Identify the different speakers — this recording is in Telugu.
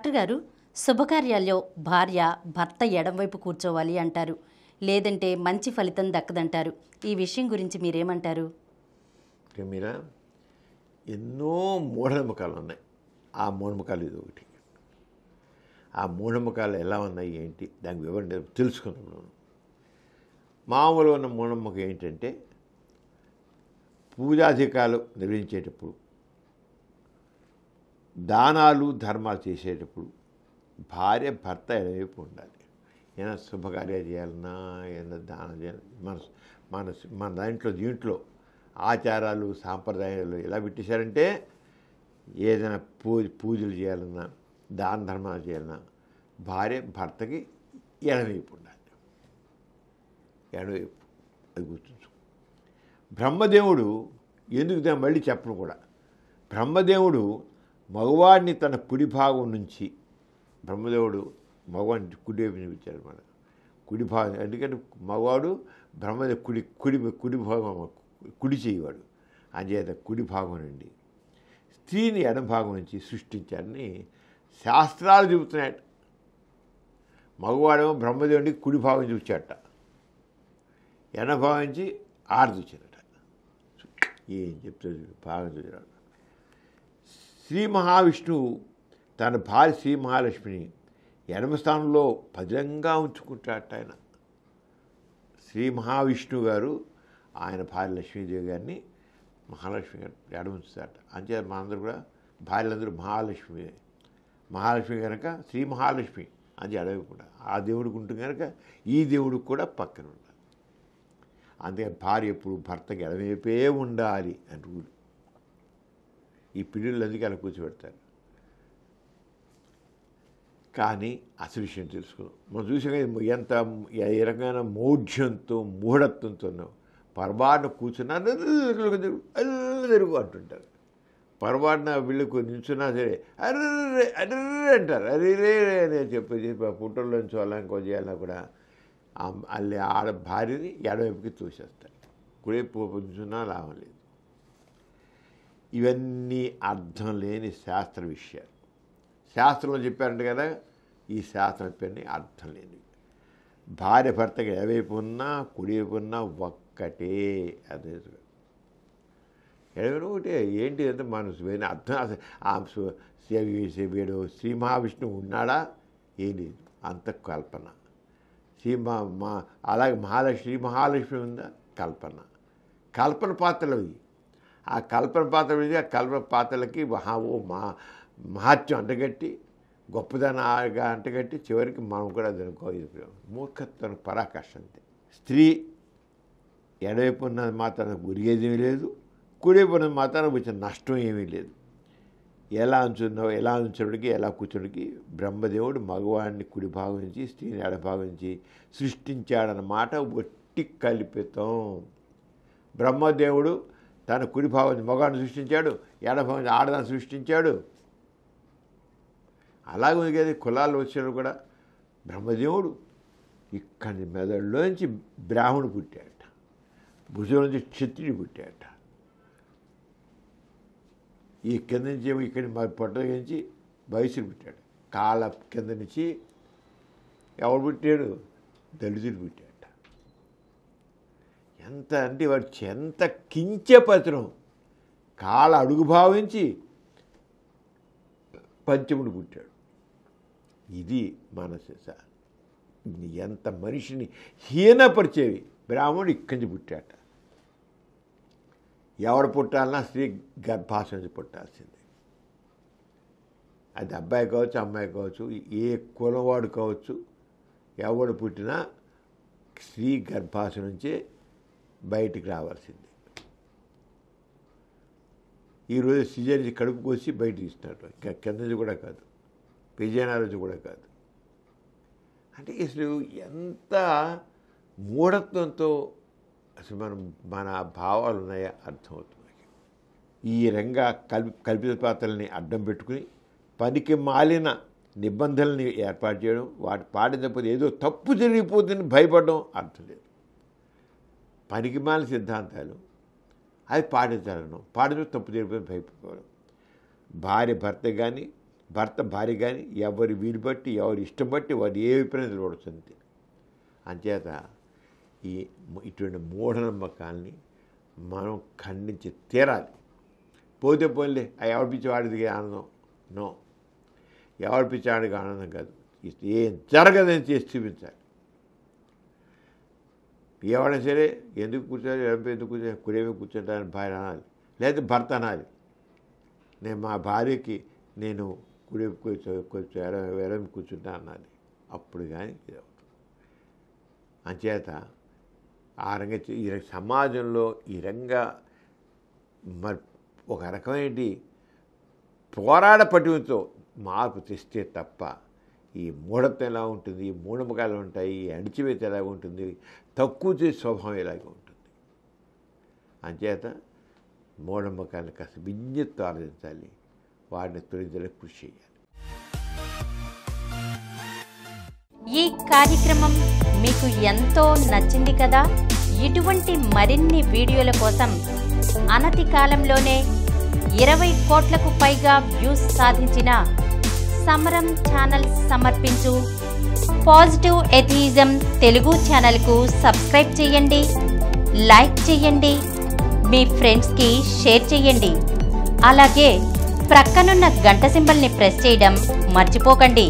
Speaker 1: డాక్టర్ గారు, శుభకార్యాల్లో భార్య భర్త ఎడంవైపు కూర్చోవాలి అంటారు, లేదంటే మంచి ఫలితం దక్కదంటారు. ఈ విషయం గురించి మీరేమంటారు?
Speaker 2: మీరా ఎన్నో మూఢనమ్మకాలు ఉన్నాయి. ఆ మూఢనమ్మకాలు ఇది ఒకటి. ఆ మూఢనమ్మకాలు ఎలా ఉన్నాయి ఏంటి దానికి వివరణ తెలుసుకున్నాను. మామూలుగా ఉన్న మూఢనమ్మకం ఏంటంటే పూజాధికాలు నిర్వహించేటప్పుడు, దానాలు ధర్మాలు చేసేటప్పుడు భార్య భర్త ఎడవైపు ఉండాలి. ఏమైనా శుభకార్యాలు చేయాలన్నా, ఏదైనా దానం చేయాలి, మన మన మన దీంట్లో ఆచారాలు సాంప్రదాయాలు ఎలా పెట్టేశారంటే ఏదైనా పూజలు చేయాలన్నా, దాన ధర్మాలు చేయాలన్నా భార్య భర్తకి ఎడవైపు ఉండాలి. ఎడవైపు అది గుర్తుంచు. బ్రహ్మదేవుడు ఎందుకు దాన్ని మళ్ళీ చెప్పను కూడా, బ్రహ్మదేవుడు మగవాడిని తన కుడి భాగం నుంచి, బ్రహ్మదేవుడు మగవాడిని కుడి వైపు చూపించాడు అన్నమాట. కుడి భాగం ఎందుకంటే మగవాడు బ్రహ్మదేవుడు కుడి భాగం కుడి చేయవాడు. అంచేత కుడి భాగం నుండి స్త్రీని ఎడం భాగం నుంచి సృష్టించారని శాస్త్రాలు చెబుతున్నాయట. మగవాడేమో బ్రహ్మదేవుడికి కుడి భాగం చూచాట, ఎడం భాగం నుంచి ఆడదూచారట. ఏం చెప్తాడు భాగం చూచాడు. శ్రీ మహావిష్ణువు తన భార్య శ్రీ మహాలక్ష్మిని ఎడమ స్థానంలో భద్రంగా ఉంచుకుంటాట. ఆయన శ్రీ మహావిష్ణువు గారు ఆయన భార్య లక్ష్మీదేవి గారిని మహాలక్ష్మి గారు ఎడమ ఉంచుతారట. అంతే మనందరూ కూడా భార్యలందరూ మహాలక్ష్మి కనుక శ్రీ మహాలక్ష్మి అని ఎడవి కూడా ఆ దేవుడికి ఉంటుంది కనుక ఈ దేవుడికి కూడా పక్కన ఉండాలి. అందుకే భార్య ఎప్పుడు భర్తకి ఎడవైపే ఉండాలి అని రూలు. ఈ పిల్లలు అందుకే అలా కూర్చోబెడతారు. కానీ అసలు విషయం తెలుసుకున్నాం. మనం చూసాం ఎంత ఏ రకమైన మౌఢ్యంతో మూఢత్వంతో పొరపాటున కూర్చున్నా తిరుగు అంటుంటారు. పొరపాటున వీళ్ళు నిల్చున్నా సరే అర్రే అర్రే అంటారు. అర్రే అని చెప్పి పుట్టల్లోంచి వాళ్ళకి చేయాలన్నా కూడా అల్లి ఆడ భార్యని ఎడవైపుకి తోసేస్తారు. కుడివైపు నిల్చున్నా లాభం లేదు. ఇవన్నీ అర్థం లేని శాస్త్ర విషయాలు. శాస్త్రంలో చెప్పారంట కదా, ఈ శాస్త్రం చెప్పని అర్థం లేనివి. భార్య భర్తకి ఎడవైపు ఉన్నా కుడివైపు ఉన్నా ఒక్కటే. అదే ఎడవైపు ఒకటే. ఏంటి అంటే మనసు అర్థం. వీడు శ్రీ మహావిష్ణువు ఉన్నాడా? ఏం లేదు, అంత కల్పన. అలాగే శ్రీ మహాలక్ష్మి ఉందా? కల్పన పాత్రలు అవి. ఆ కల్పన పాత్రలకి మహత్యం అంటగట్టి, గొప్పదనాగా అంటగట్టి చివరికి మనం కూడా దానికి మూర్ఖత్వం పరాకాష్ఠ అంతే. స్త్రీ ఎడవైపు ఉన్నది మాత్రానికి ఉరిగేదేమీ లేదు, కుడివైపు ఉన్నది మాత్రానికి వచ్చిన నష్టం ఏమీ లేదు. ఎలా ఉంచడానికి ఎలా కూర్చోడానికి బ్రహ్మదేవుడు మగవాడిని కుడి భాగం నుంచి స్త్రీని ఎడభాగం నుంచి సృష్టించాడన్నమాట ఒట్టి కల్పితం. బ్రహ్మదేవుడు తన కుడి భాగం మగవాడిని సృష్టించాడు, ఎడభాగం ఆడదాన్ని సృష్టించాడు. అలాగే ఉంది కదా కులాలు వచ్చాడు కూడా. బ్రహ్మదేవుడు ఇక్కడి మెదడులోంచి బ్రాహ్మణుడు పుట్టాడట, భుజం నుంచి క్షత్రియుడు పుట్టాడట. ఈ కింద నుంచి ఇక్కడి పొట్ట నుంచి వైశ్యుడు పుట్టాడు. కాళ్ళ కింద నుంచి ఎవడు పుట్టాడు? దళితుడు పుట్టాడట. ఎంత అంటే వాడు ఎంత కించపత్రం. కాళ్ళ అడుగు భావించి పంచముడు పుట్టాడు. ఇది మనస. ఎంత మనిషిని హీనపరిచేవి. బ్రాహ్మణుడు ఇక్కడి నుంచి పుట్టాట. ఎవడు పుట్టాలన్నా స్త్రీ గర్భాశయం నుంచి పుట్టాల్సిందే. అది అబ్బాయి కావచ్చు, అమ్మాయి కావచ్చు, ఏ కులవాడు కావచ్చు, ఎవడు పుట్టినా స్త్రీ గర్భాశయం నుంచే బయటికి రావాల్సిందే. ఈరోజు సిజేరి కడుపు కోసి బయట తీస్తున్నారు. ఇంకా కింద నుంచి కూడా కాదు, విజయనగరం నుంచి కూడా కాదు. అంటే అసలు ఎంత మూఢత్వంతో అసలు మన భావాలు ఉన్నాయో అర్థమవుతుంది. ఈ రంగా కల్పిత పాత్రల్ని అడ్డం పెట్టుకుని పనికి మాలిన నిబంధనల్ని ఏర్పాటు చేయడం, వాటి పాటించకపోతే ఏదో తప్పు జరిగిపోతుందని భయపడడం అర్థం లేదు. పనికి మాలిన సిద్ధాంతాలు అది పాటించాలను, పాటించడం తప్పు జరిగిపోతుంది భయపడడం. భార్య భర్త కానీ భర్త భార్య కానీ ఎవరి వీలు బట్టి ఎవరి ఇష్టం బట్టి వారు ఏ అభిప్రాయం నిలబడుతుంది. అంచేత ఇటువంటి మూఢనమ్మకాల్ని మనం ఖండించి తీరాలి. పోతే పోలే ఎవరి పిచ్చి వాడిది ఆనందం, నో, ఎవరి పిచ్చి వాడికి ఆనందం కాదు. ఏం జరగదని చేసి చూపించాలి. ఎవరైనా సరే ఎందుకు కూర్చోాలి, ఎందుకు కూర్చొని కురేమి కూర్చుంటానని భార్య అనాలి, లేదా భర్త అనాలి. నేను మా భార్యకి నేను కురేమి ఎడమ కూర్చుంటా అనాలి. అప్పుడు కానీ ఇది అవుతుంది. అంచేత ఆ రంగా ఈ సమాజంలో ఈ రంగా మరి ఒక రకమైన పోరాడ పట్టుతో మార్పు తెస్తే తప్ప ఈ మూఢత్వం ఎలా ఉంటుంది, ఈ మూఢముఖాలు ఉంటాయి, ఈ అణిచివేత ఎలా ఉంటుంది, తక్కువ చేసే స్వభావం ఎలాగ ఉంటుంది. అంచేత మూఢముఖాలను కాస్త విజ్ఞత ఆలోచించాలి, వాటిని తొలగించడానికి కృషి చేయాలి.
Speaker 1: ఈ కార్యక్రమం మీకు ఎంతో నచ్చింది కదా. ఇటువంటి మరిన్ని వీడియోల కోసం అనతి కాలంలోనే 20 కోట్లకు పైగా వ్యూస్ సాధించిన సమరం ఛానల్ సమర్పించు పాజిటివ్ ఎథియిజం తెలుగు ఛానల్కు సబ్స్క్రైబ్ చేయండి, లైక్ చేయండి, మీ ఫ్రెండ్స్కి షేర్ చేయండి. అలాగే ప్రక్కనున్న గంట సింబల్ని ప్రెస్ చేయడం మర్చిపోకండి.